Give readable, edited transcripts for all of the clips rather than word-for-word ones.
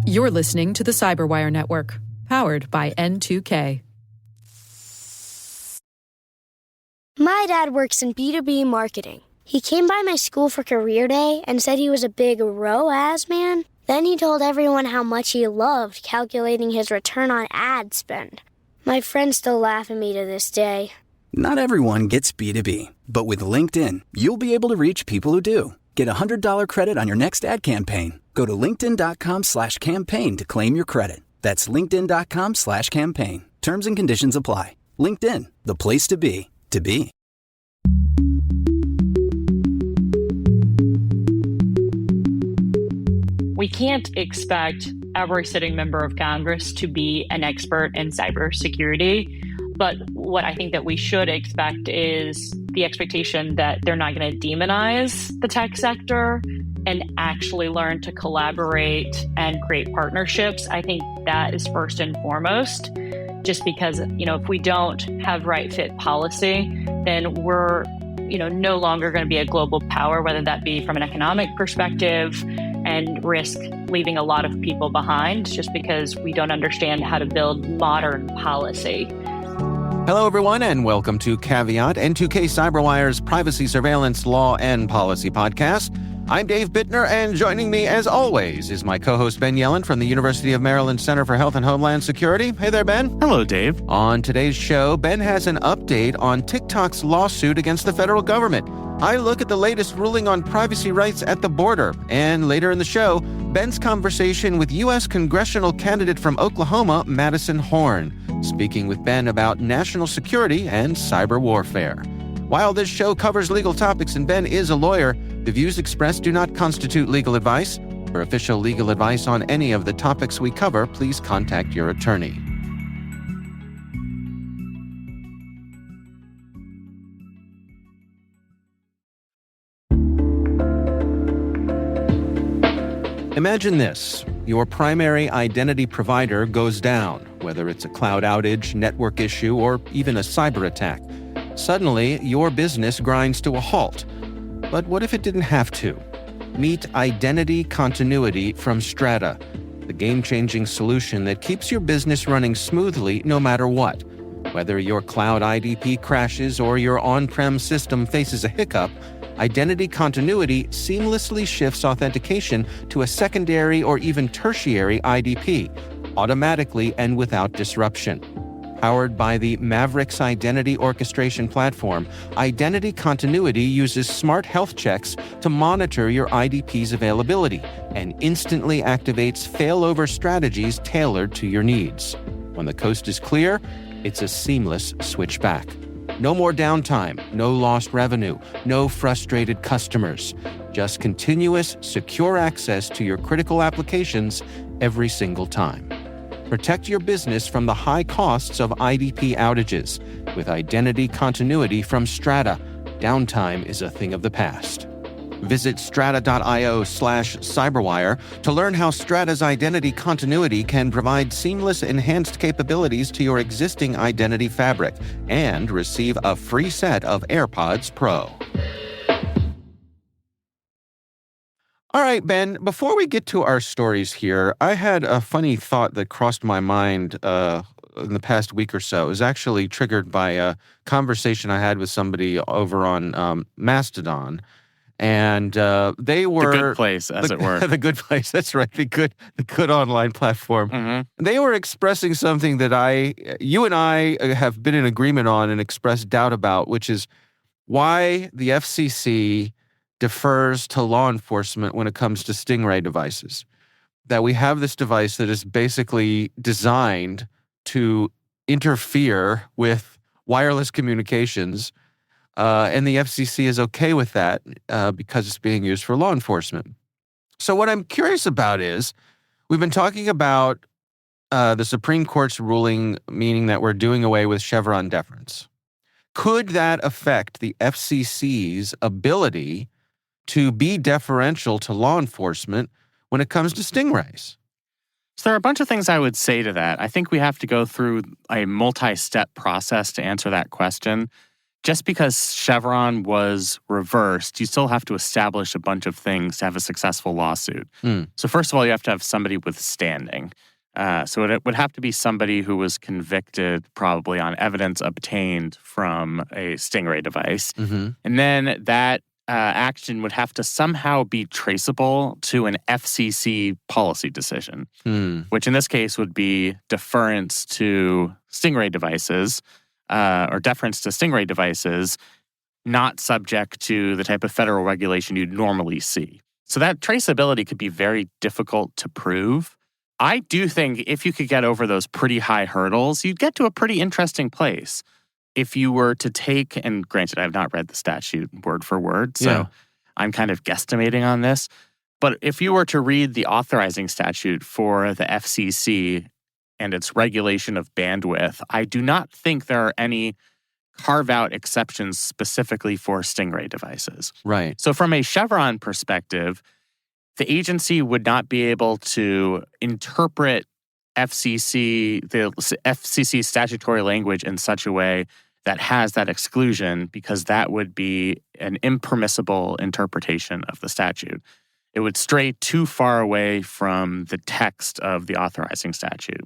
You're listening to the Cyberwire Network, powered by N2K. My dad works in B2B marketing. He came by my school for career day and said he was a big ROAS man. Then he told everyone how much he loved calculating his return on ad spend. My friends still laugh at me to this day. Not everyone gets B2B, but with LinkedIn, you'll be able to reach people who do. Get a $100 credit on your next ad campaign. Go to linkedin.com/campaign to claim your credit. That's linkedin.com/campaign. Terms and conditions apply. LinkedIn, the place to be, to be. We can't expect every sitting member of Congress to be an expert in cybersecurity. But what I think that we should expect is the expectation that they're not going to demonize the tech sector and actually learn to collaborate and create partnerships. I think that is first and foremost, just because, if we don't have right fit policy, then we're, no longer going to be a global power, whether that be from an economic perspective, and risk leaving a lot of people behind just because we don't understand how to build modern policy. Hello, everyone, and welcome to Caveat, N2K Cyberwire's privacy, surveillance, law, and policy podcast. I'm Dave Bittner, and joining me, as always, is my co-host Ben Yellen from the University of Maryland Center for Health and Homeland Security. Hey there, Ben. Hello, Dave. On today's show, Ben has an update on TikTok's lawsuit against the federal government. I look at the latest ruling on privacy rights at the border. And later in the show, Ben's conversation with U.S. congressional candidate from Oklahoma, Madison Horn, speaking with Ben about national security and cyber warfare. While this show covers legal topics and Ben is a lawyer, the views expressed do not constitute legal advice. For official legal advice on any of the topics we cover, please contact your attorney. Imagine this. Your primary identity provider goes down, whether it's a cloud outage, network issue, or even a cyber attack. Suddenly, your business grinds to a halt. But what if it didn't have to? Meet Identity Continuity from Strata, the game-changing solution that keeps your business running smoothly no matter what. Whether your cloud IDP crashes or your on-prem system faces a hiccup, Identity Continuity seamlessly shifts authentication to a secondary or even tertiary IDP, automatically and without disruption. Powered by the Mavericks Identity Orchestration Platform, Identity Continuity uses smart health checks to monitor your IDP's availability and instantly activates failover strategies tailored to your needs. When the coast is clear, it's a seamless switch back. No more downtime, no lost revenue, no frustrated customers. Just continuous, secure access to your critical applications every single time. Protect your business from the high costs of IDP outages. With Identity Continuity from Strata, downtime is a thing of the past. Visit strata.io/cyberwire to learn how Strata's Identity Continuity can provide seamless enhanced capabilities to your existing identity fabric and receive a free set of AirPods Pro. All right, Ben, before we get to our stories here, I had a funny thought that crossed my mind in the past week or so. It was actually triggered by a conversation I had with somebody over on Mastodon. And they were... The good place, as it were. The good place, that's right, the good online platform. Mm-hmm. They were expressing something that you and I have been in agreement on and expressed doubt about, which is why the FCC defers to law enforcement when it comes to Stingray devices. That we have this device that is basically designed to interfere with wireless communications, and the FCC is okay with that because it's being used for law enforcement. So what I'm curious about is, we've been talking about the Supreme Court's ruling, meaning that we're doing away with Chevron deference. Could that affect the FCC's ability to be deferential to law enforcement when it comes to stingrays? So there are a bunch of things I would say to that. I think we have to go through a multi-step process to answer that question. just because Chevron was reversed, you still have to establish a bunch of things to have a successful lawsuit. So first of all, you have to have somebody with standing. So it would have to be somebody who was convicted probably on evidence obtained from a Stingray device. And then that action would have to somehow be traceable to an FCC policy decision, which in this case would be deference to Stingray devices or deference to Stingray devices, not subject to the type of federal regulation you'd normally see. So that traceability could be very difficult to prove. I do think if you could get over those pretty high hurdles, you'd get to a pretty interesting place. If you were to take, and granted, I have not read the statute word for word, so I'm kind of guesstimating on this. But if you were to read the authorizing statute for the FCC and its regulation of bandwidth, I do not think there are any carve-out exceptions specifically for Stingray devices. Right. So from a Chevron perspective, the agency would not be able to interpret the FCC statutory language in such a way that has that exclusion, because that would be an impermissible interpretation of the statute. It would stray too far away from the text of the authorizing statute.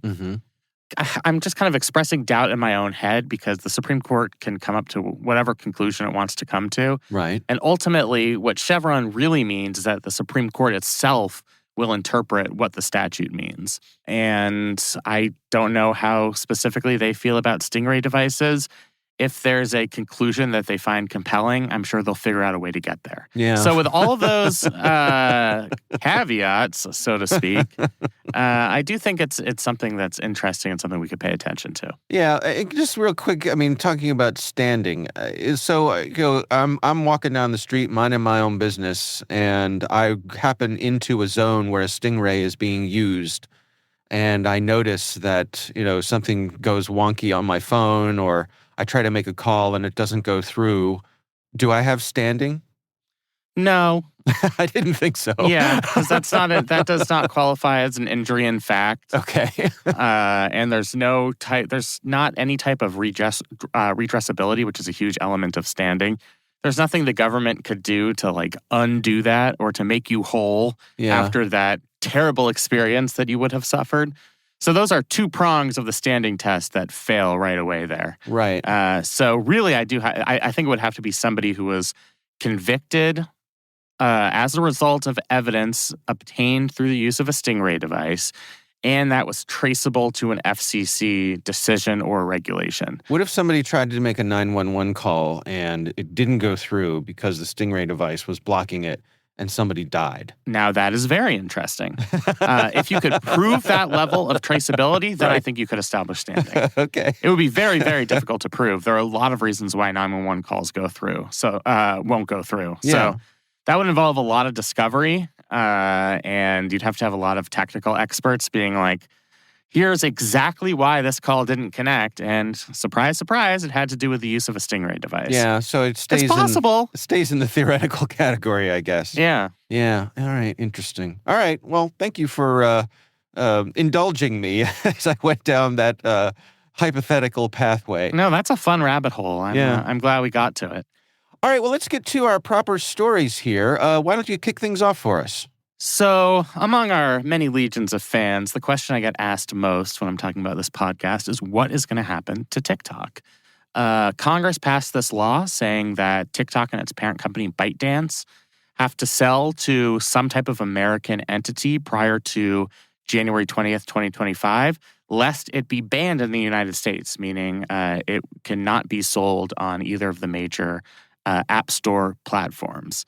I'm just kind of expressing doubt in my own head because the Supreme Court can come up to whatever conclusion it wants to come to. Right. And ultimately, what Chevron really means is that the Supreme Court itself will interpret what the statute means. And I don't know how specifically they feel about Stingray devices. If there's a conclusion that they find compelling, I'm sure they'll figure out a way to get there. Yeah. So with all of those caveats, so to speak, I do think it's something that's interesting and something we could pay attention to. Yeah, just real quick. I mean, talking about standing. I'm walking down the street, minding my own business, and I happen into a zone where a Stingray is being used, and I notice that something goes wonky on my phone, or I try to make a call and it doesn't go through. Do I have standing? No. I didn't think so. Yeah, because that does not qualify as an injury in fact. Okay. And there's not any type of redressability, which is a huge element of standing. There's nothing the government could do to undo that or to make you whole after that terrible experience that you would have suffered. So those are two prongs of the standing test that fail right away there. Right. So really, I think it would have to be somebody who was convicted as a result of evidence obtained through the use of a Stingray device, and that was traceable to an FCC decision or regulation. What if somebody tried to make a 911 call and it didn't go through because the Stingray device was blocking it and somebody died? Now that is very interesting. If you could prove that level of traceability, then I think you could establish standing. Okay. It would be very, very difficult to prove. There are a lot of reasons why 911 calls won't go through. Yeah. So that would involve a lot of discovery, and you'd have to have a lot of technical experts being like, here's exactly why this call didn't connect. And surprise, surprise, it had to do with the use of a Stingray device. Yeah, so it stays it's possible. Stays in the theoretical category, I guess. Yeah. Yeah. All right. Interesting. All right. Well, thank you for indulging me as I went down that hypothetical pathway. No, that's a fun rabbit hole. I'm glad we got to it. All right. Well, let's get to our proper stories here. Why don't you kick things off for us? So, among our many legions of fans, the question I get asked most when I'm talking about this podcast is what is going to happen to TikTok? Congress passed this law saying that TikTok and its parent company ByteDance have to sell to some type of American entity prior to January 20th, 2025, lest it be banned in the United States, meaning it cannot be sold on either of the major app store platforms.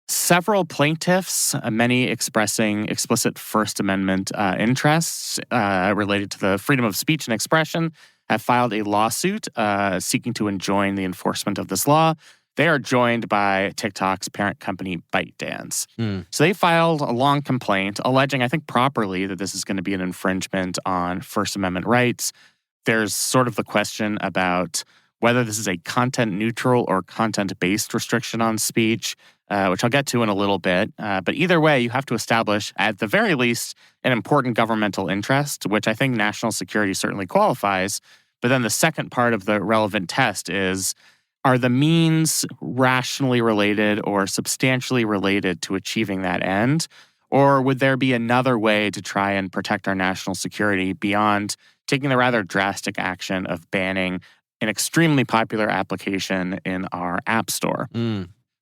Several plaintiffs, many expressing explicit First Amendment interests related to the freedom of speech and expression, have filed a lawsuit seeking to enjoin the enforcement of this law. They are joined by TikTok's parent company, ByteDance. So they filed a long complaint alleging, I think properly, that this is going to be an infringement on First Amendment rights. There's sort of the question about whether this is a content-neutral or content-based restriction on speech, which I'll get to in a little bit. But either way, you have to establish, at the very least, an important governmental interest, which I think national security certainly qualifies. But then the second part of the relevant test is, are the means rationally related or substantially related to achieving that end? Or would there be another way to try and protect our national security beyond taking the rather drastic action of banning an extremely popular application in our App Store?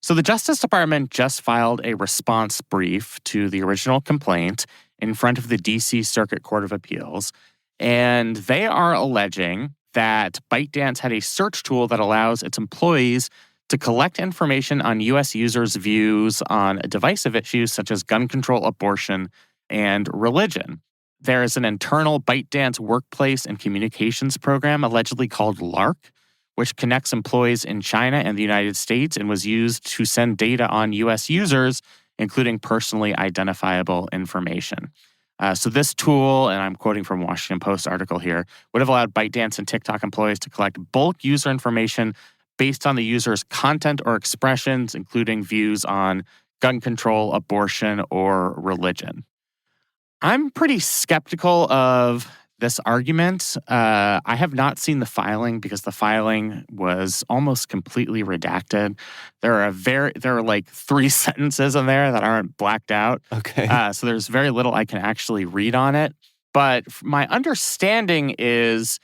So the Justice Department just filed a response brief to the original complaint in front of the D.C. Circuit Court of Appeals, and they are alleging that ByteDance had a search tool that allows its employees to collect information on U.S. users' views on divisive issues such as gun control, abortion, and religion. There is an internal ByteDance workplace and communications program allegedly called LARC, which connects employees in China and the United States and was used to send data on U.S. users, including personally identifiable information. So this tool, and I'm quoting from Washington Post article here, would have allowed ByteDance and TikTok employees to collect bulk user information based on the user's content or expressions, including views on gun control, abortion, or religion. I'm pretty skeptical of this argument. I have not seen the filing because the filing was almost completely redacted. There are like 3 sentences in there that aren't blacked out. Okay. So there's very little I can actually read on it. But my understanding is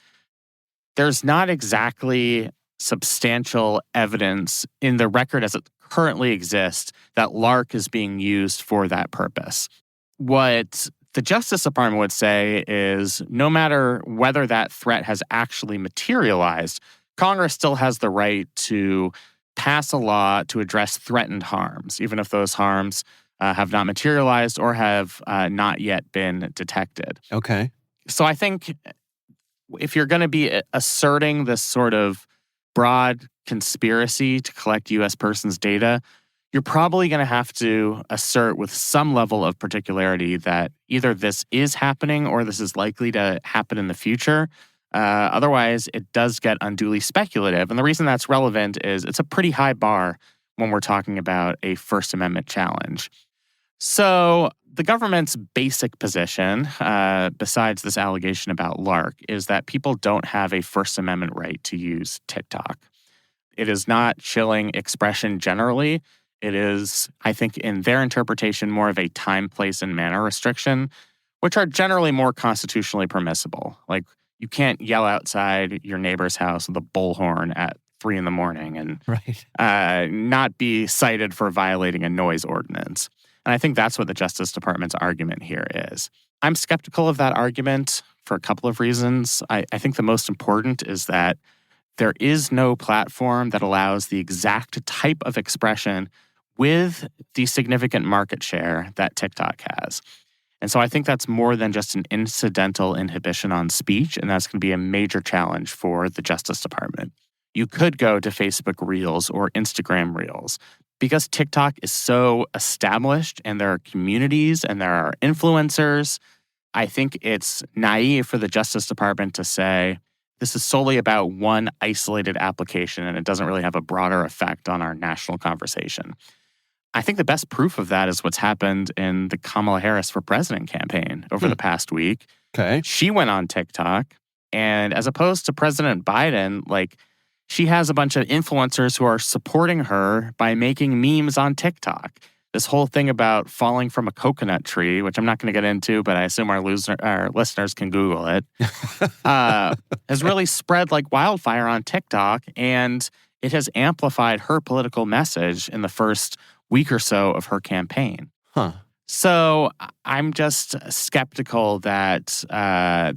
there's not exactly substantial evidence in the record as it currently exists that LARC is being used for that purpose. What the Justice Department would say is no matter whether that threat has actually materialized, Congress still has the right to pass a law to address threatened harms, even if those harms have not materialized or have not yet been detected. Okay. So I think if you're going to be asserting this sort of broad conspiracy to collect U.S. persons' data, you're probably going to have to assert with some level of particularity that either this is happening or this is likely to happen in the future. Otherwise, it does get unduly speculative. And the reason that's relevant is it's a pretty high bar when we're talking about a First Amendment challenge. So the government's basic position, besides this allegation about LARC, is that people don't have a First Amendment right to use TikTok. It is not chilling expression generally. It is, I think, in their interpretation, more of a time, place, and manner restriction, which are generally more constitutionally permissible. Like, you can't yell outside your neighbor's house with a bullhorn at 3 a.m. and not be cited for violating a noise ordinance. And I think that's what the Justice Department's argument here is. I'm skeptical of that argument for a couple of reasons. I think the most important is that there is no platform that allows the exact type of expression with the significant market share that TikTok has. And so I think that's more than just an incidental inhibition on speech, and that's going to be a major challenge for the Justice Department. You could go to Facebook Reels or Instagram Reels. Because TikTok is so established and there are communities and there are influencers, I think it's naive for the Justice Department to say this is solely about one isolated application and it doesn't really have a broader effect on our national conversation. I think the best proof of that is what's happened in the Kamala Harris for President campaign over the past week. Okay. She went on TikTok, and as opposed to President Biden, she has a bunch of influencers who are supporting her by making memes on TikTok. This whole thing about falling from a coconut tree, which I'm not going to get into, but I assume our listeners can Google it, has really spread like wildfire on TikTok, and it has amplified her political message in the first week or so of her campaign. So I'm just skeptical that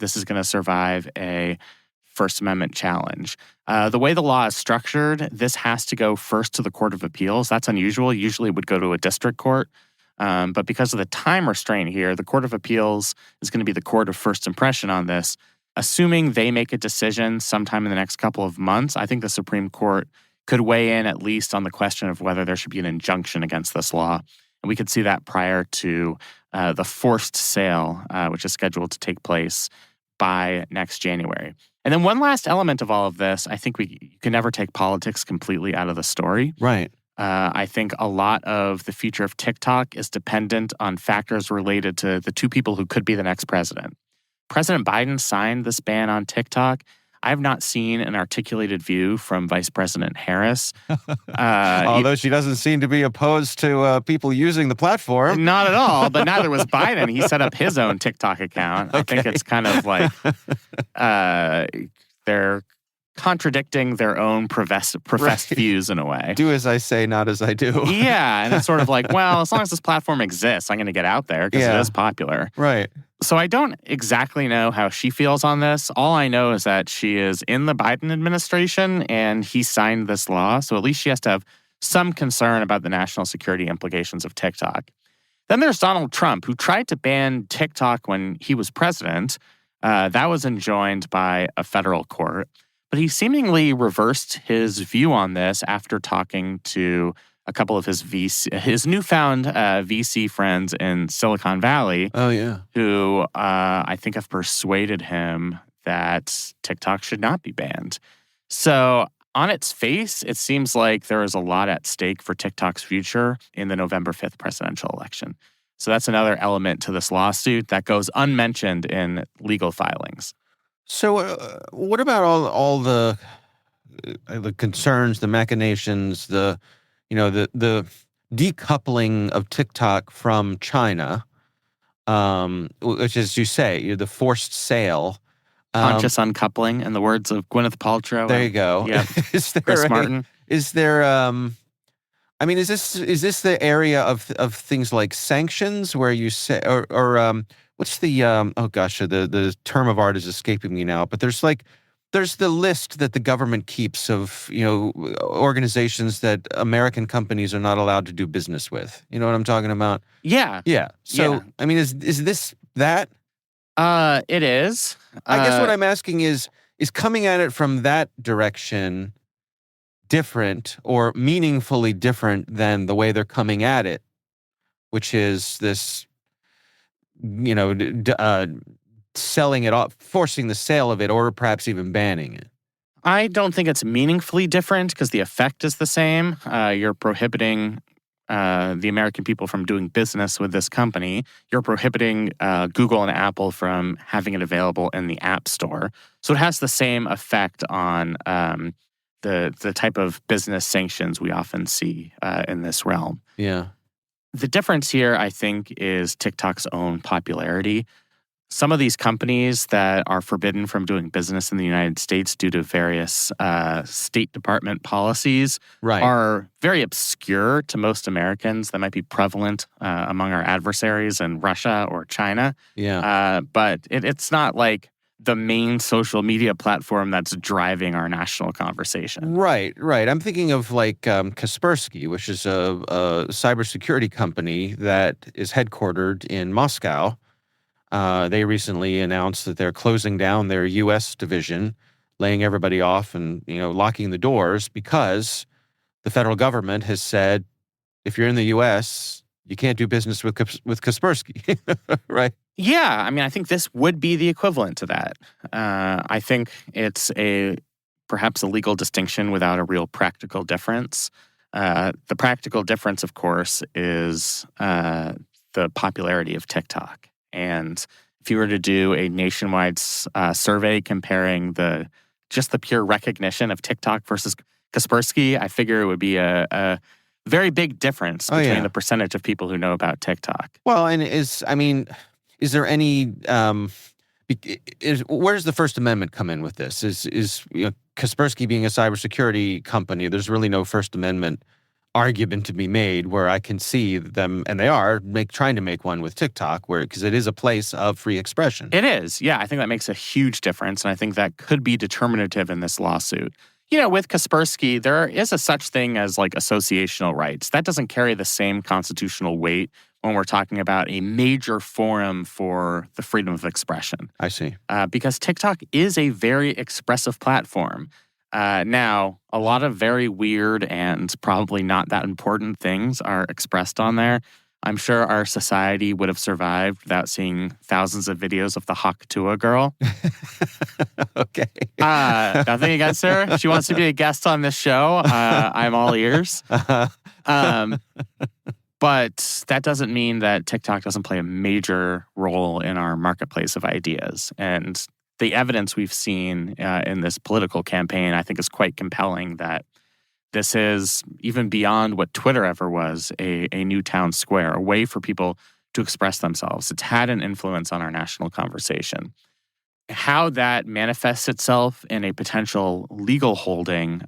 this is going to survive a First Amendment challenge. The way the law is structured, this has to go first to the Court of Appeals. That's unusual. Usually it would go to a district court. But because of the time restraint here, the Court of Appeals is going to be the court of first impression on this. Assuming they make a decision sometime in the next couple of months, I think the Supreme Court could weigh in at least on the question of whether there should be an injunction against this law. And we could see that prior to the forced sale, which is scheduled to take place by next January. And then one last element of all of this, I think you can never take politics completely out of the story. Right. I think a lot of the future of TikTok is dependent on factors related to the 2 people who could be the next president. President Biden signed this ban on TikTok. I have not seen an articulated view from Vice President Harris. Although she doesn't seem to be opposed to people using the platform. Not at all, but neither was Biden. He set up his own TikTok account. I think it's kind of like they're contradicting their own professed views in a way. Do as I say, not as I do. Yeah, and it's sort of like, well, as long as this platform exists, I'm going to get out there because it is popular. Right. So I don't exactly know how she feels on this. All I know is that she is in the Biden administration and he signed this law. So at least she has to have some concern about the national security implications of TikTok. Then there's Donald Trump, who tried to ban TikTok when he was president. That was enjoined by a federal court. But he seemingly reversed his view on this after talking to a couple of his newfound VC friends in Silicon Valley. Oh, yeah. Who I think have persuaded him that TikTok should not be banned. So on its face, it seems like there is a lot at stake for TikTok's future in the November 5th presidential election. So that's another element to this lawsuit that goes unmentioned in legal filings. So what about all the concerns, the machinations, the decoupling of TikTok from China, which, as you say, the forced sale, conscious uncoupling, in the words of Gwyneth Paltrow. There you go. Yeah, Chris Martin. Is there? I mean, is this the area of things like sanctions, where you say, or what's the oh gosh, the term of art is escaping me now, but there's the list that the government keeps of, organizations that American companies are not allowed to do business with. You know what I'm talking about? Yeah. Yeah. So, Yeah. I mean, is this that? It is. I guess what I'm asking is coming at it from that direction different or meaningfully different than the way they're coming at it, which is this, selling it off, forcing the sale of it, or perhaps even banning it? I don't think it's meaningfully different because the effect is the same. You're prohibiting the American people from doing business with this company. You're prohibiting Google and Apple from having it available in the App Store. So it has the same effect on the type of business sanctions we often see in this realm. Yeah. The difference here, I think, is TikTok's own popularity. Some of these companies that are forbidden from doing business in the United States due to various State Department policies are very obscure to most Americans. That might be prevalent among our adversaries in Russia or China. Yeah. But it's not like the main social media platform that's driving our national conversation. Right. I'm thinking of like Kaspersky, which is a cybersecurity company that is headquartered in Moscow. They recently announced that they're closing down their U.S. division, laying everybody off and, locking the doors because the federal government has said, if you're in the U.S., you can't do business with Kaspersky, right? Yeah, I mean, I think this would be the equivalent to that. I think it's perhaps a legal distinction without a real practical difference. The practical difference, of course, is the popularity of TikTok. And if you were to do a nationwide survey comparing just the pure recognition of TikTok versus Kaspersky, I figure it would be a very big difference between the percentage of people who know about TikTok. Well, and is there any where does the First Amendment come in with this? Is Kaspersky being a cybersecurity company, there's really no First Amendment argument to be made where I can see them, and they are trying to make one with TikTok, because it is a place of free expression. It is, yeah. I think that makes a huge difference, and I think that could be determinative in this lawsuit. With Kaspersky, there is a such thing as like associational rights. That doesn't carry the same constitutional weight when we're talking about a major forum for the freedom of expression. I see. Because TikTok is a very expressive platform. Now, a lot of very weird and probably not that important things are expressed on there. I'm sure our society would have survived without seeing thousands of videos of the Hakatua girl. Okay. Nothing against her. She wants to be a guest on this show. I'm all ears. But that doesn't mean that TikTok doesn't play a major role in our marketplace of ideas. And the evidence we've seen in this political campaign, I think, is quite compelling that this is, even beyond what Twitter ever was, a new town square, a way for people to express themselves. It's had an influence on our national conversation. How that manifests itself in a potential legal holding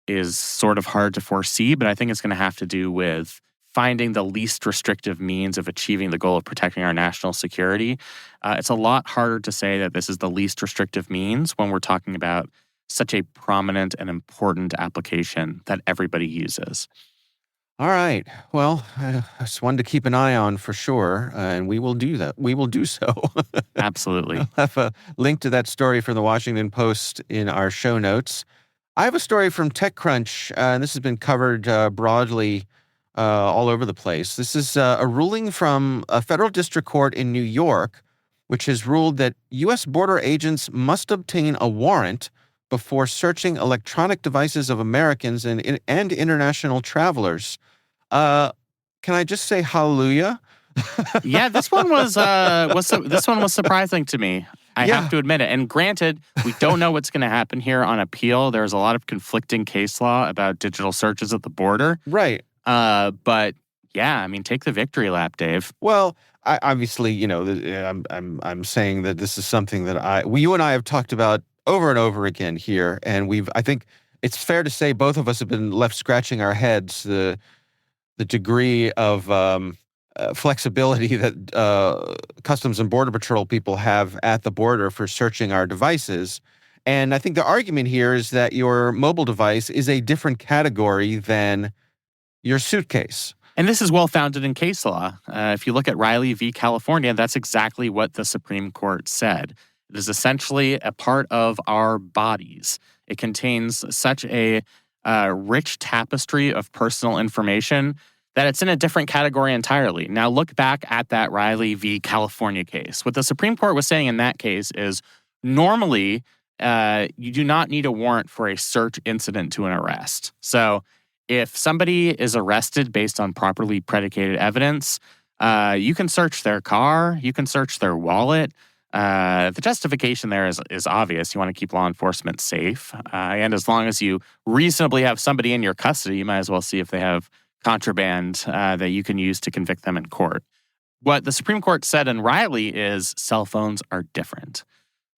is sort of hard to foresee, but I think it's going to have to do with finding the least restrictive means of achieving the goal of protecting our national security. It's a lot harder to say that this is the least restrictive means when we're talking about such a prominent and important application that everybody uses. All right. Well, it's one to keep an eye on for sure, and we will do that. We will do so. Absolutely. I'll have a link to that story from the Washington Post in our show notes. I have a story from TechCrunch, and this has been covered broadly all over the place. This is a ruling from a federal district court in New York, which has ruled that U.S. border agents must obtain a warrant before searching electronic devices of Americans and international travelers. Can I just say hallelujah? Yeah, this one was surprising to me. I have to admit it. And granted, we don't know what's going to happen here on appeal. There's a lot of conflicting case law about digital searches at the border. Right. But yeah, I mean, take the victory lap, Dave. Well, I obviously, I'm saying that this is something that you and I have talked about over and over again here, and I think it's fair to say both of us have been left scratching our heads the degree of flexibility that Customs and Border Patrol people have at the border for searching our devices. And I think the argument here is that your mobile device is a different category than your suitcase. And this is well founded in case law. If you look at Riley v. California, that's exactly what the Supreme Court said. It is essentially a part of our bodies. It contains such a rich tapestry of personal information that it's in a different category entirely. Now, look back at that Riley v. California case. What the Supreme Court was saying in that case is normally you do not need a warrant for a search incident to an arrest. So if somebody is arrested based on properly predicated evidence, you can search their car, you can search their wallet. The justification there is obvious. You want to keep law enforcement safe. And as long as you reasonably have somebody in your custody, you might as well see if they have contraband that you can use to convict them in court. What the Supreme Court said in Riley is cell phones are different.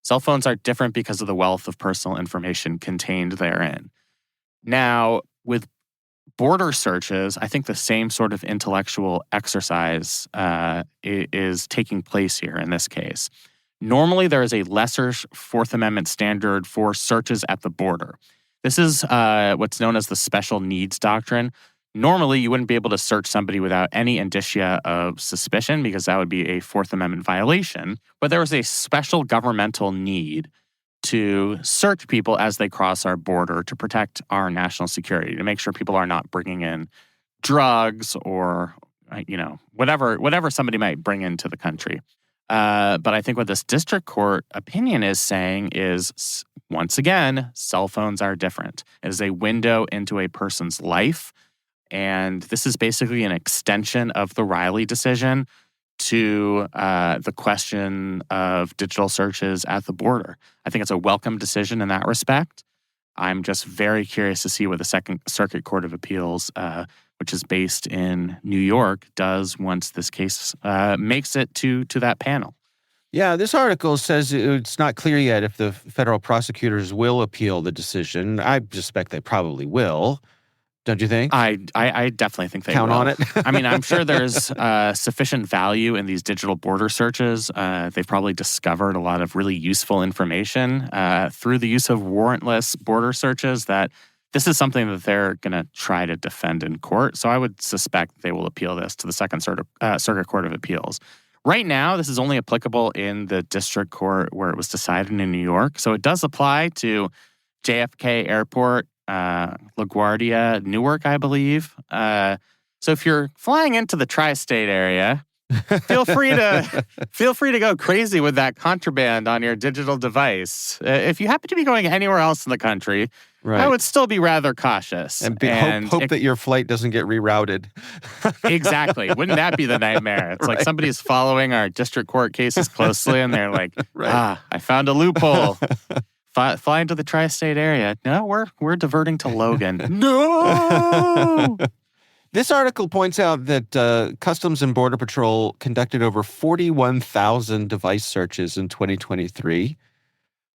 Cell phones are different because of the wealth of personal information contained therein. Now, with border searches, I think the same sort of intellectual exercise is taking place here in this case. Normally, there is a lesser Fourth Amendment standard for searches at the border. This is what's known as the special needs doctrine. Normally, you wouldn't be able to search somebody without any indicia of suspicion because that would be a Fourth Amendment violation. But there is a special governmental need to search people as they cross our border to protect our national security, to make sure people are not bringing in drugs or, whatever somebody might bring into the country. But I think what this district court opinion is saying is, once again, cell phones are different. It is a window into a person's life. And this is basically an extension of the Riley decision to the question of digital searches at the border. I think it's a welcome decision in that respect. I'm just very curious to see what the Second Circuit Court of Appeals, which is based in New York, does once this case makes it to that panel. Yeah, this article says it's not clear yet if the federal prosecutors will appeal the decision. I suspect they probably will. Don't you think? I definitely think they count will. on it. I mean, I'm sure there's sufficient value in these digital border searches. They've probably discovered a lot of really useful information through the use of warrantless border searches that this is something that they're going to try to defend in court. So I would suspect they will appeal this to the Second Circuit Court of Appeals. Right now, this is only applicable in the district court where it was decided in New York. So it does apply to JFK Airport, LaGuardia, Newark, I believe. So if you're flying into the tri-state area feel free to go crazy with that contraband on your digital device. If you happen to be going anywhere else in the country, right. I would still be rather cautious. And hope that your flight doesn't get rerouted. Exactly. Wouldn't that be the nightmare? It's like somebody's following our district court cases closely, and they're like, I found a loophole. Fly into the tri-state area. No, we're diverting to Logan. No! This article points out that Customs and Border Patrol conducted over 41,000 device searches in 2023.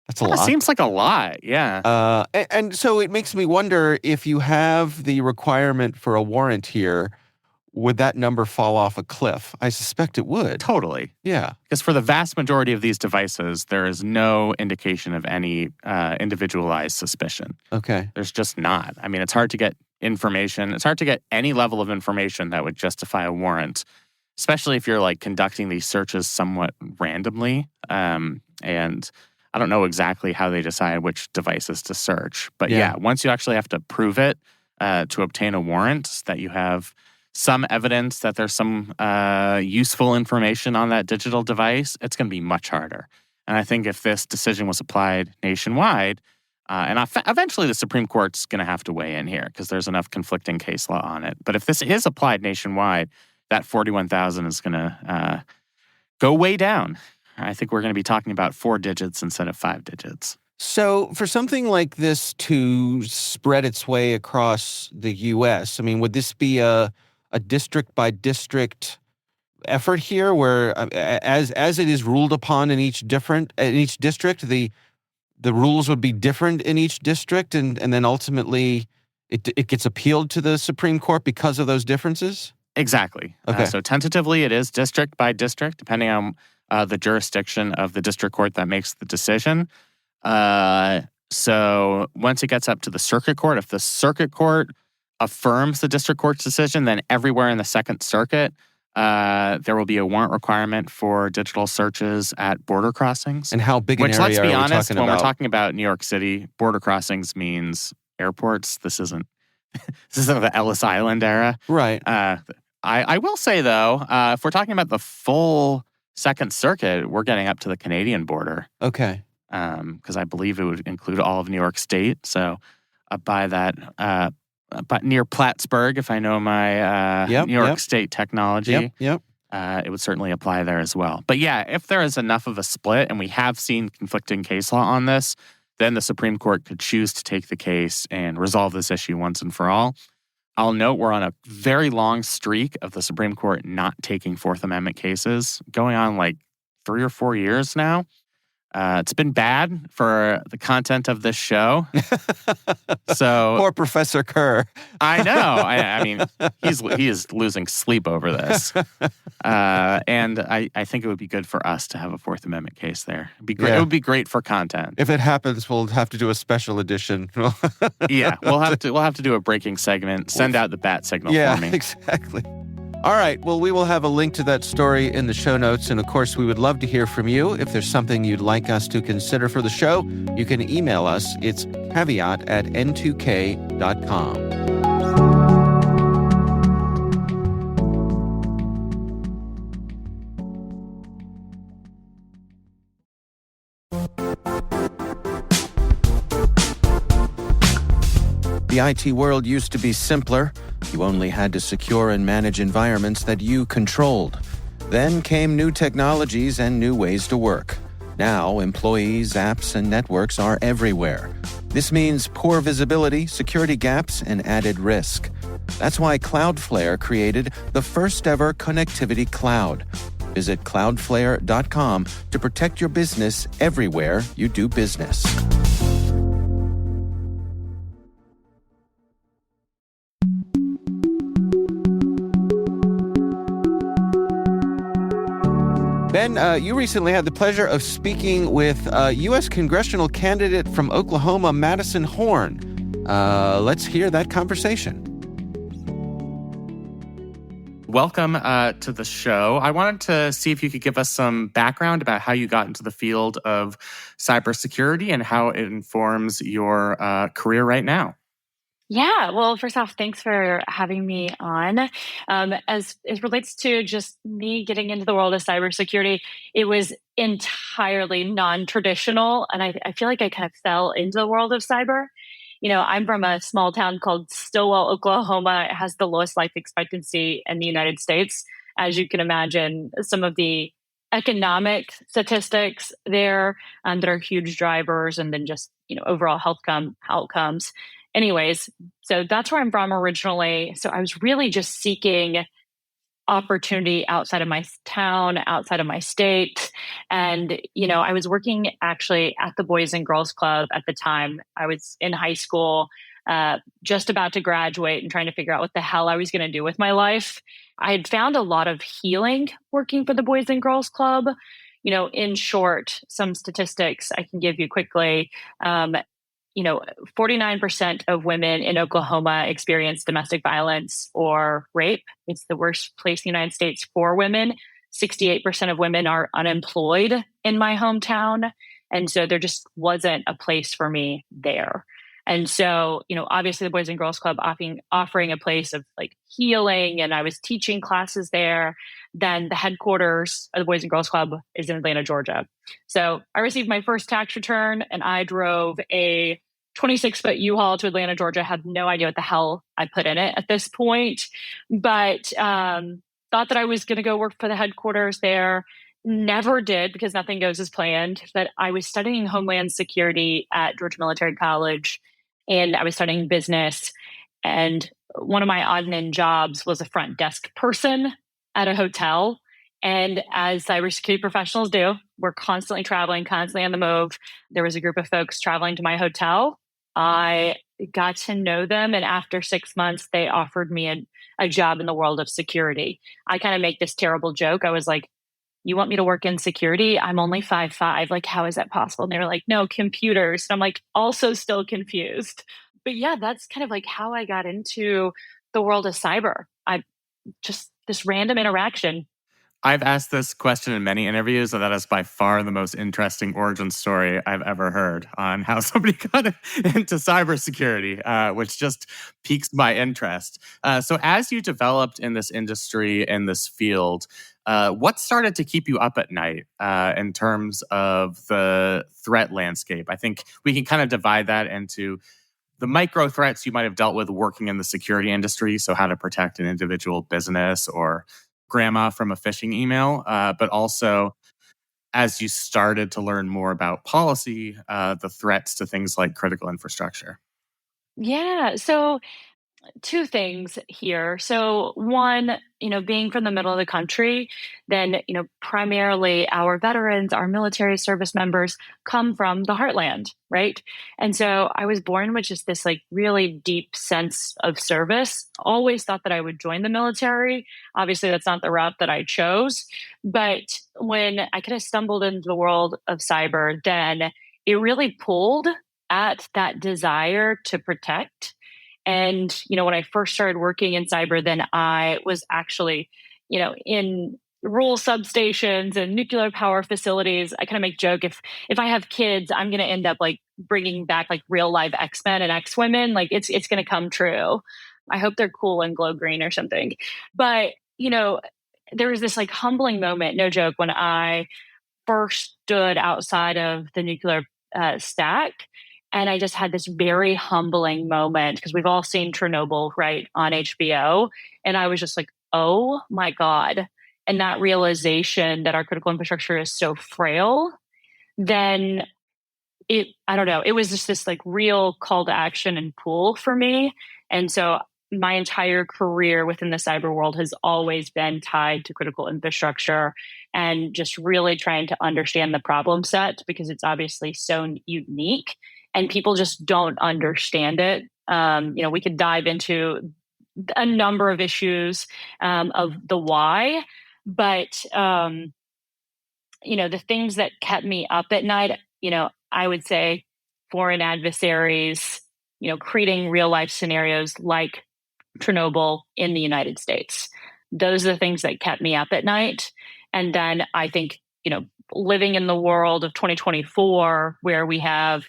That's a lot. Seems like a lot, yeah. And so it makes me wonder, if you have the requirement for a warrant here, would that number fall off a cliff? I suspect it would. Totally. Yeah. Because for the vast majority of these devices, there is no indication of any individualized suspicion. Okay. There's just not. I mean, it's hard to get information. It's hard to get any level of information that would justify a warrant, especially if you're like conducting these searches somewhat randomly. And I don't know exactly how they decide which devices to search. But yeah, once you actually have to prove it to obtain a warrant, that you have some evidence that there's some useful information on that digital device, it's going to be much harder. And I think if this decision was applied nationwide, and eventually the Supreme Court's going to have to weigh in here because there's enough conflicting case law on it. But if this is applied nationwide, that 41,000 is going to go way down. I think we're going to be talking about 4 digits instead of 5 digits. So for something like this to spread its way across the U.S., I mean, would this be a district-by-district effort here where, as it is ruled upon in each district, the rules would be different in each district, and then ultimately it gets appealed to the Supreme Court because of those differences? Exactly. Okay. So tentatively, it is district by district, depending on the jurisdiction of the district court that makes the decision. So once it gets up to the circuit court, if the circuit court affirms the district court's decision, then everywhere in the Second Circuit, there will be a warrant requirement for digital searches at border crossings. And how big an area let's be are we honest, talking when about? we're talking about New York City, border crossings means airports. This isn't the Ellis Island era. Right. I will say, though, if we're talking about the full Second Circuit, we're getting up to the Canadian border. Okay. Because I believe it would include all of New York State. So by that, but near Plattsburgh, if I know my New York State technology, it would certainly apply there as well. But yeah, if there is enough of a split, and we have seen conflicting case law on this, then the Supreme Court could choose to take the case and resolve this issue once and for all. I'll note we're on a very long streak of the Supreme Court not taking Fourth Amendment cases, going on like 3 or 4 years now. It's been bad for the content of this show. So poor Professor Kerr. I know. I mean, he is losing sleep over this. And I think it would be good for us to have a Fourth Amendment case there. It'd be great. Yeah. It would be great for content. If it happens, we'll have to do a special edition. Yeah, we'll have to do a breaking segment. Send out the bat signal for me. Yeah, exactly. All right. Well, we will have a link to that story in the show notes. And of course, we would love to hear from you. If there's something you'd like us to consider for the show, you can email us. It's caveat@n2k.com. The IT world used to be simpler. You only had to secure and manage environments that you controlled. Then came new technologies and new ways to work. Now, employees, apps, and networks are everywhere. This means poor visibility, security gaps, and added risk. That's why Cloudflare created the first-ever connectivity cloud. Visit cloudflare.com to protect your business everywhere you do business. Ben, you recently had the pleasure of speaking with U.S. congressional candidate from Oklahoma, Madison Horn. Let's hear that conversation. Welcome to the show. I wanted to see if you could give us some background about how you got into the field of cybersecurity and how it informs your career right now. Yeah, well, first off, thanks for having me on. As it relates to just me getting into the world of cybersecurity, it was entirely non-traditional, and I feel like I kind of fell into the world of cyber. I'm from a small town called Stillwell, Oklahoma. It has the lowest life expectancy in the United States. As you can imagine, some of the economic statistics there that are huge drivers, and then just overall outcomes. Anyways, so that's where I'm from originally. So I was really just seeking opportunity outside of my town, outside of my state. And, I was working actually at the Boys and Girls Club at the time. I was in high school, just about to graduate and trying to figure out what the hell I was going to do with my life. I had found a lot of healing working for the Boys and Girls Club. In short, some statistics I can give you quickly. Um, 49% of women in Oklahoma experience domestic violence or rape. It's the worst place in the United States for women. 68% of women are unemployed in my hometown. And so there just wasn't a place for me there. And so, obviously the Boys and Girls Club offering a place of like healing, and I was teaching classes there. Then the headquarters of the Boys and Girls Club is in Atlanta, Georgia. So I received my first tax return and I drove a 26-foot U-Haul to Atlanta, Georgia. Had no idea what the hell I put in it at this point, but thought that I was going to go work for the headquarters there. Never did, because nothing goes as planned. But I was studying Homeland Security at Georgia Military College, and I was studying business. And one of my odd and end jobs was a front desk person at a hotel. And as cybersecurity professionals do, we're constantly traveling, constantly on the move. There was a group of folks traveling to my hotel. I got to know them, and after 6 months, they offered me a job in the world of security. I kind of make this terrible joke. I was like, "You want me to work in security? I'm only 5'5". Like, how is that possible?" And they were like, "No, computers." And I'm like, also still confused. But yeah, that's kind of like how I got into the world of cyber. I just this random interaction. I've asked this question in many interviews, and that is by far the most interesting origin story I've ever heard on how somebody got into cybersecurity, which just piques my interest. So, as you developed in this industry, in this field, what started to keep you up at night in terms of the threat landscape? I think we can kind of divide that into the micro threats you might have dealt with working in the security industry. So, how to protect an individual business or grandma from a phishing email, but also as you started to learn more about policy, the threats to things like critical infrastructure. Yeah. So two things here. So one, being from the middle of the country, then, primarily our veterans, our military service members come from the heartland, right? And so I was born with just this like really deep sense of service. Always thought that I would join the military. Obviously, that's not the route that I chose. But when I kind of stumbled into the world of cyber, then it really pulled at that desire to protect. And, when I first started working in cyber, then I was actually, in rural substations and nuclear power facilities. I kind of make joke, if I have kids, I'm going to end up like bringing back like real live X-Men and X-Women. Like it's going to come true. I hope they're cool and glow green or something. But, there was this like humbling moment, no joke, when I first stood outside of the nuclear stack. And I just had this very humbling moment because we've all seen Chernobyl, right, on HBO. And I was just like, oh my God. And that realization that our critical infrastructure is so frail, then I don't know, it was just this like real call to action and pull for me. And so my entire career within the cyber world has always been tied to critical infrastructure and just really trying to understand the problem set because it's obviously so unique and people just don't understand it. We could dive into a number of issues of the why, but the things that kept me up at night, I would say foreign adversaries, creating real life scenarios like Chernobyl in the United States. Those are the things that kept me up at night. And then I think, living in the world of 2024, where we have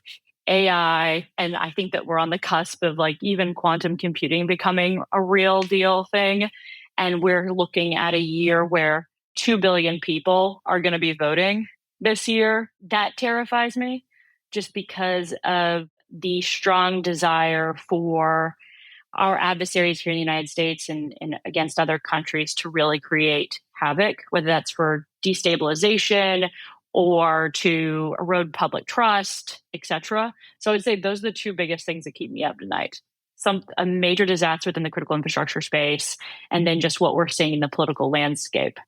AI, and I think that we're on the cusp of like even quantum computing becoming a real deal thing. And we're looking at a year where 2 billion people are going to be voting this year. That terrifies me just because of the strong desire for our adversaries here in the United States and against other countries to really create havoc, whether that's for destabilization or to erode public trust, etc. So I would say those are the two biggest things that keep me up tonight. A major disaster within the critical infrastructure space, and then just what we're seeing in the political landscape.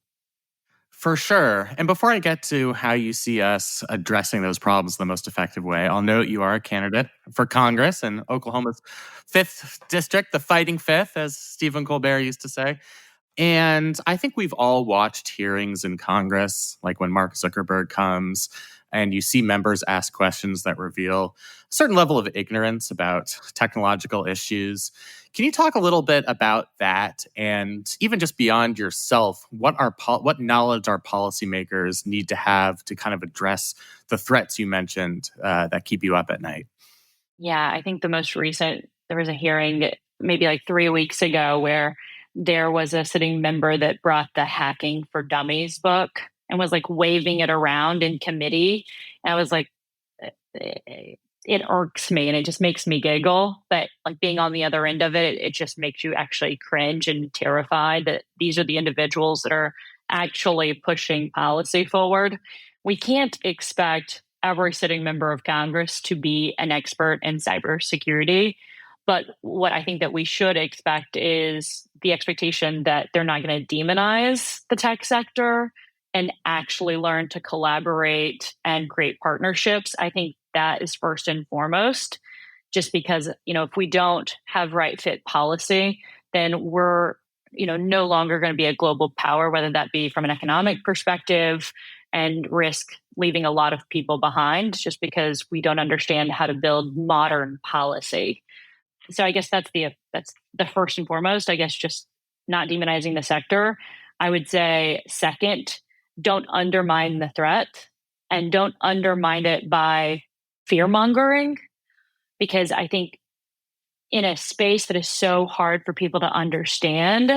For sure. And before I get to how you see us addressing those problems the most effective way, I'll note you are a candidate for Congress in Oklahoma's 5th district, the fighting 5th, as Stephen Colbert used to say. And I think we've all watched hearings in Congress, like when Mark Zuckerberg comes and you see members ask questions that reveal a certain level of ignorance about technological issues. Can you talk a little bit about that? And even just beyond yourself, what knowledge our policymakers need to have to kind of address the threats you mentioned that keep you up at night? Yeah, I think the most recent, there was a hearing maybe like 3 weeks ago where there was a sitting member that brought the Hacking for Dummies book and was like waving it around in committee. And I was like, it irks me and it just makes me giggle. But like being on the other end of it, it just makes you actually cringe and terrified that these are the individuals that are actually pushing policy forward. We can't expect every sitting member of Congress to be an expert in cybersecurity. But what I think that we should expect is the expectation that they're not going to demonize the tech sector and actually learn to collaborate and create partnerships. I think that is first and foremost, just because, if we don't have right fit policy, then we're, no longer going to be a global power, whether that be from an economic perspective, and risk leaving a lot of people behind just because we don't understand how to build modern policy. So I guess that's the first and foremost, I guess, just not demonizing the sector. I would say second, don't undermine the threat and don't undermine it by fear mongering, because I think in a space that is so hard for people to understand,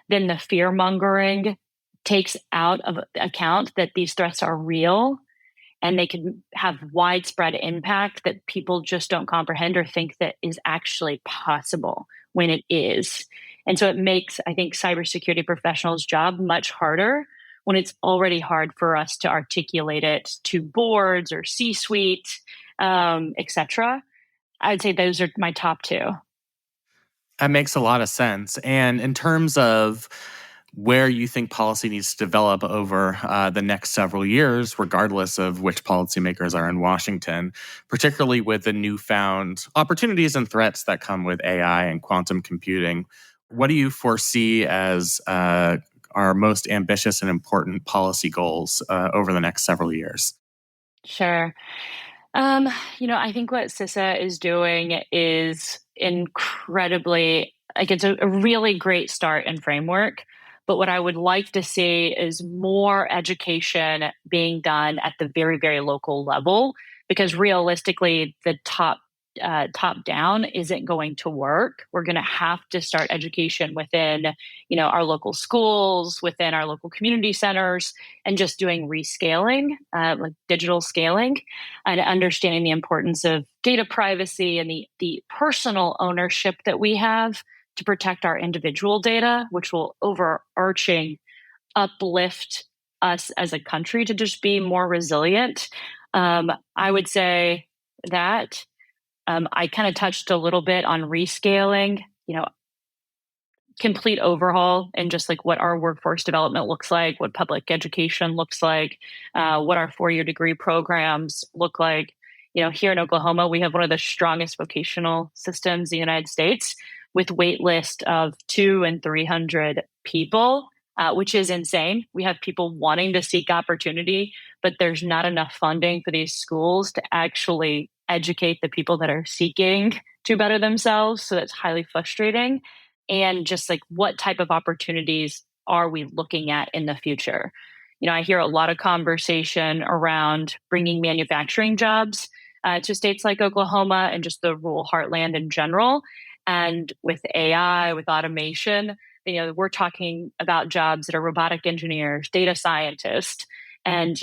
then the fear mongering takes out of account that these threats are real and they can have widespread impact that people just don't comprehend or think that is actually possible when it is. And so it makes, I think, cybersecurity professionals' job much harder when it's already hard for us to articulate it to boards or C-suite, etc. I would say those are my top two. That makes a lot of sense. And in terms of where you think policy needs to develop over the next several years, regardless of which policymakers are in Washington, particularly with the newfound opportunities and threats that come with AI and quantum computing, what do you foresee as our most ambitious and important policy goals over the next several years? Sure. I think what CISA is doing is incredibly, like, it's a really great start and framework. But what I would like to see is more education being done at the very, very local level, because realistically, the top down isn't going to work. We're going to have to start education within, our local schools, within our local community centers, and just doing rescaling, like digital scaling, and understanding the importance of data privacy and the personal ownership that we have to protect our individual data, which will overarching uplift us as a country to just be more resilient. I would say that. I kind of touched a little bit on rescaling, complete overhaul and just like what our workforce development looks like, what public education looks like, what our 4-year degree programs look like. Here in Oklahoma, we have one of the strongest vocational systems in the United States with wait list of 200 and 300 people, which is insane. We have people wanting to seek opportunity, but there's not enough funding for these schools to actually educate the people that are seeking to better themselves. So that's highly frustrating. And just like, what type of opportunities are we looking at in the future? I hear a lot of conversation around bringing manufacturing jobs, to states like Oklahoma and just the rural heartland in general. And with AI, with automation, we're talking about jobs that are robotic engineers, data scientists. And,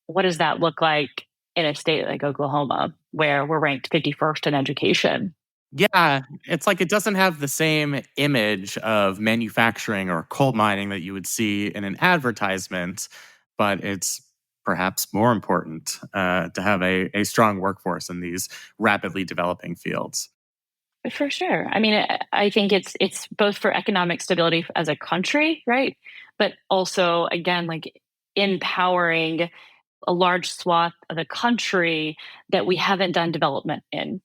what does that look like in a state like Oklahoma, where we're ranked 51st in education? Yeah, it's like it doesn't have the same image of manufacturing or coal mining that you would see in an advertisement, but it's perhaps more important to have a strong workforce in these rapidly developing fields. For sure. I mean, I think it's both for economic stability as a country, right? But also, again, like empowering a large swath of the country that we haven't done development in.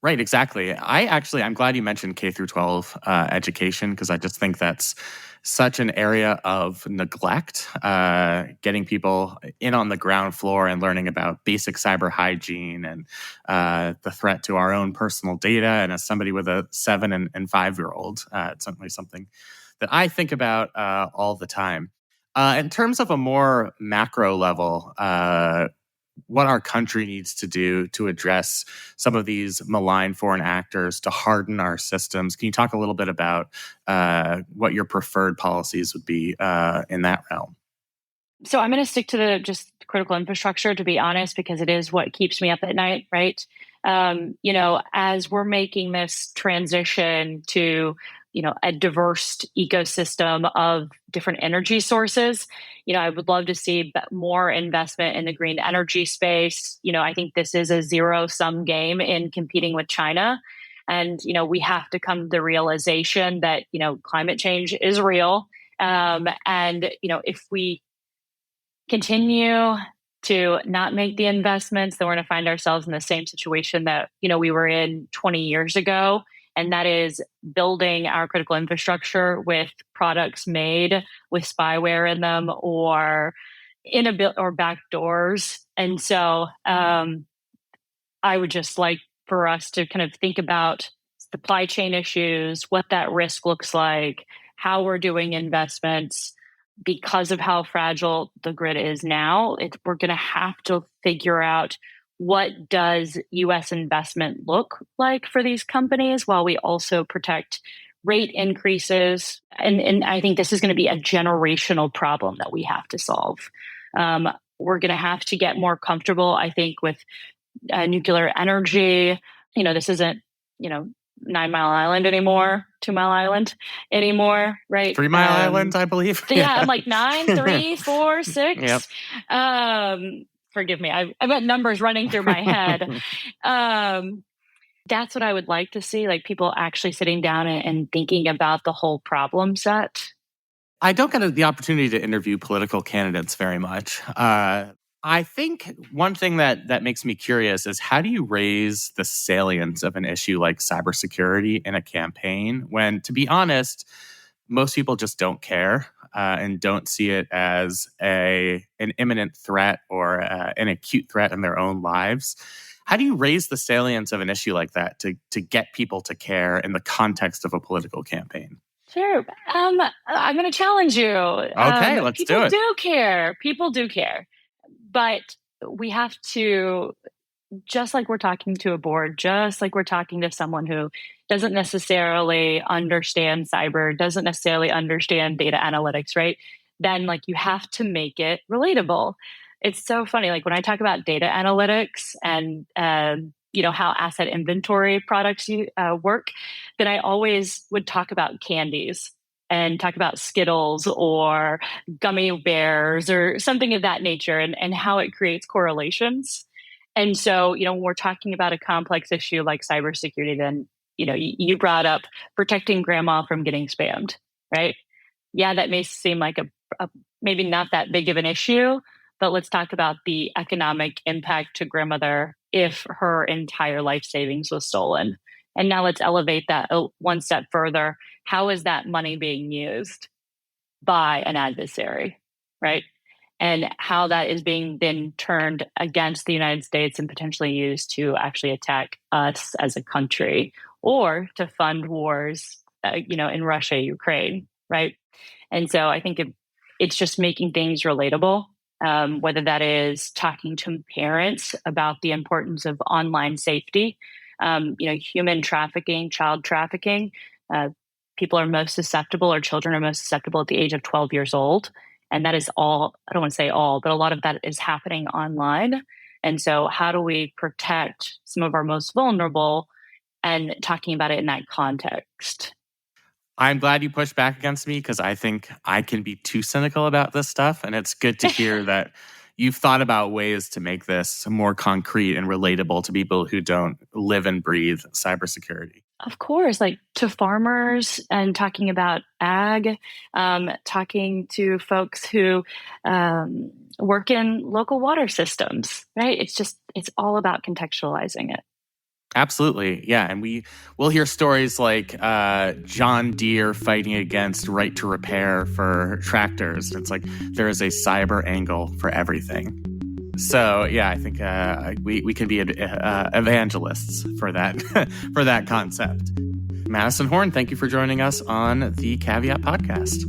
Right, exactly. I'm glad you mentioned K through 12 education because I just think that's such an area of neglect. Getting people in on the ground floor and learning about basic cyber hygiene and the threat to our own personal data. And as somebody with a 7 and 5-year-old, it's certainly something that I think about all the time. In terms of a more macro level, what our country needs to do to address some of these malign foreign actors to harden our systems. Can you talk a little bit about what your preferred policies would be in that realm? So I'm going to stick to the just critical infrastructure, to be honest, because it is what keeps me up at night, right? As we're making this transition to, a diverse ecosystem of different energy sources, I would love to see more investment in the green energy space. I think this is a zero-sum game in competing with China. And, we have to come to the realization that, climate change is real. And, if we continue to not make the investments, then we're going to find ourselves in the same situation that we were in 20 years ago, and that is building our critical infrastructure with products made with spyware in them or or back doors. And so I would just like for us to kind of think about supply chain issues, what that risk looks like, how we're doing investments. Because of how fragile the grid is now, we're going to have to figure out what does U.S. investment look like for these companies while we also protect rate increases. And I think this is going to be a generational problem that we have to solve. We're going to have to get more comfortable, I think, with nuclear energy. This isn't, 9 Mile Island anymore, 2 Mile Island anymore, right? 3 Mile Island, I believe. Yeah, I'm like 9, 3, 4, 6. Yep. Forgive me. I've got numbers running through my head. That's what I would like to see, like people actually sitting down and thinking about the whole problem set. I don't get the opportunity to interview political candidates very much. I think one thing that makes me curious is how do you raise the salience of an issue like cybersecurity in a campaign when, to be honest, most people just don't care and don't see it as an imminent threat or an acute threat in their own lives. How do you raise the salience of an issue like that to get people to care in the context of a political campaign? Sure. I'm going to challenge you. Okay, let's do it. People do care. People do care. But we have to, just like we're talking to a board, just like we're talking to someone who doesn't necessarily understand cyber, doesn't necessarily understand data analytics, right? Then like you have to make it relatable. It's so funny. Like when I talk about data analytics and, how asset inventory products work, then I always would talk about candies and talk about Skittles or gummy bears or something of that nature and how it creates correlations. And so, when we're talking about a complex issue like cybersecurity, then, you brought up protecting grandma from getting spammed, right? Yeah, that may seem like a maybe not that big of an issue, but let's talk about the economic impact to grandmother if her entire life savings was stolen. And now let's elevate that one step further. How is that money being used by an adversary, right? And how that is being then turned against the United States and potentially used to actually attack us as a country or to fund wars, in Russia, Ukraine, right? And so I think it's just making things relatable whether that is talking to parents about the importance of online safety, human trafficking, child trafficking. People are most susceptible, or children are most susceptible at the age of 12 years old. And that is all, I don't want to say all, but a lot of that is happening online. And so how do we protect some of our most vulnerable, and talking about it in that context? I'm glad you pushed back against me, because I think I can be too cynical about this stuff. And it's good to hear that you've thought about ways to make this more concrete and relatable to people who don't live and breathe cybersecurity. Of course, like to farmers, and talking about ag, talking to folks who work in local water systems, right? It's all about contextualizing it. Absolutely. Yeah. And we'll hear stories like John Deere fighting against right to repair for tractors. It's like there is a cyber angle for everything. So, yeah, I think we can be evangelists for that for that concept. Madison Horn, thank you for joining us on the Caveat podcast.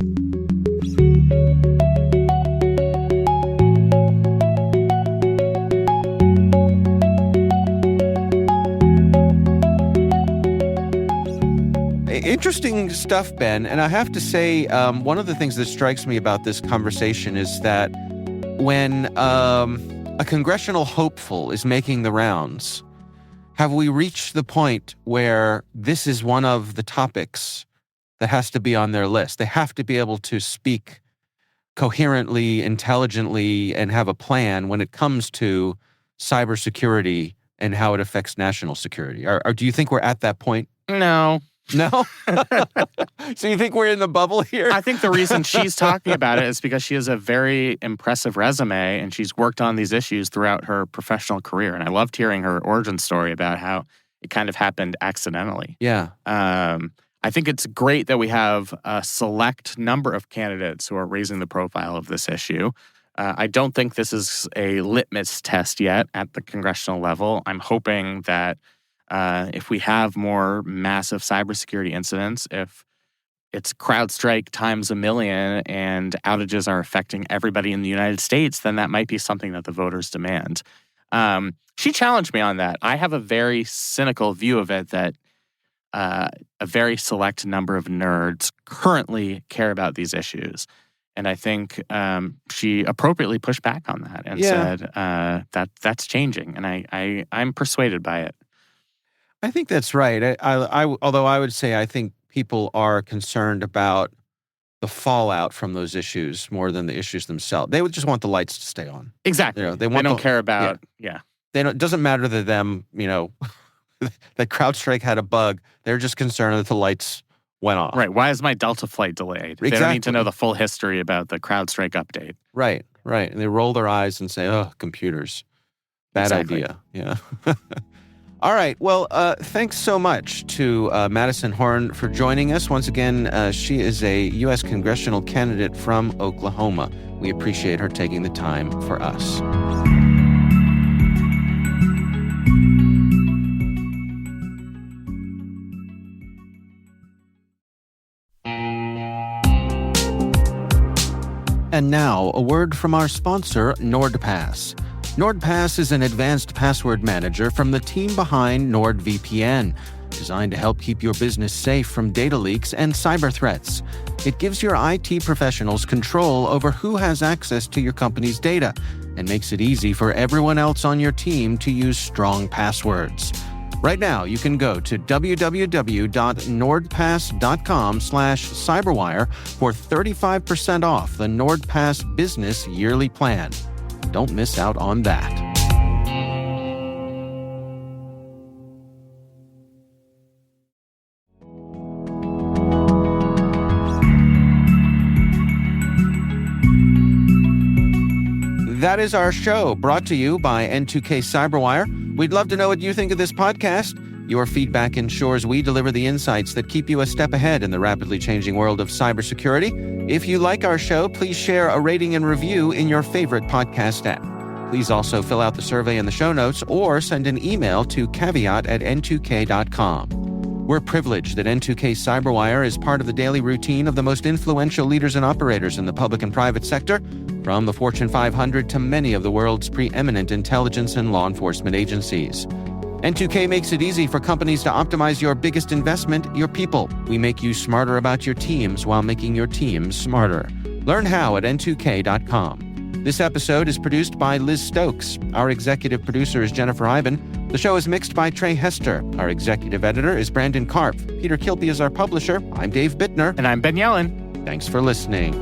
Interesting stuff, Ben. And I have to say, one of the things that strikes me about this conversation is that when a congressional hopeful is making the rounds, have we reached the point where this is one of the topics that has to be on their list? They have to be able to speak coherently, intelligently, and have a plan when it comes to cybersecurity and how it affects national security. Or do you think we're at that point? No. No? So you think we're in the bubble here? I think the reason she's talking about it is because she has a very impressive resume, and she's worked on these issues throughout her professional career. And I loved hearing her origin story about how it kind of happened accidentally. Yeah. I think it's great that we have a select number of candidates who are raising the profile of this issue. I don't think this is a litmus test yet at the congressional level. I'm hoping that if we have more massive cybersecurity incidents, if it's CrowdStrike times a million and outages are affecting everybody in the United States, then that might be something that the voters demand. She challenged me on that. I have a very cynical view of it, that a very select number of nerds currently care about these issues. And I think she appropriately pushed back on that and said that that's changing. And I'm persuaded by it. I think that's right. Although I would say I think people are concerned about the fallout from those issues more than the issues themselves. They would just want the lights to stay on. Exactly. They don't care about, It doesn't matter to them, that CrowdStrike had a bug. They're just concerned that the lights went off. Right. Why is my Delta flight delayed? Exactly. They don't need to know the full history about the CrowdStrike update. Right. And they roll their eyes and say, oh, computers. Bad idea. Yeah. All right. Well, thanks so much to Madison Horn for joining us. Once again, she is a U.S. congressional candidate from Oklahoma. We appreciate her taking the time for us. And now, a word from our sponsor, NordPass. NordPass is an advanced password manager from the team behind NordVPN, designed to help keep your business safe from data leaks and cyber threats. It gives your IT professionals control over who has access to your company's data and makes it easy for everyone else on your team to use strong passwords. Right now, you can go to www.nordpass.com/cyberwire for 35% off the NordPass Business Yearly Plan. Don't miss out on that. That is our show, brought to you by N2K Cyberwire. We'd love to know what you think of this podcast. Your feedback ensures we deliver the insights that keep you a step ahead in the rapidly changing world of cybersecurity. If you like our show, please share a rating and review in your favorite podcast app. Please also fill out the survey in the show notes or send an email to caveat@n2k.com. We're privileged that N2K Cyberwire is part of the daily routine of the most influential leaders and operators in the public and private sector. from the Fortune 500 to many of the world's preeminent intelligence and law enforcement agencies. N2K makes it easy for companies to optimize your biggest investment, your people. We make you smarter about your teams while making your teams smarter. Learn how at n2k.com. This episode is produced by Liz Stokes. Our executive producer is Jennifer Iben. The show is mixed by Trey Hester. Our executive editor is Brandon Karpf. Peter Kilpe is our publisher. I'm Dave Bittner. And I'm Ben Yellen. Thanks for listening.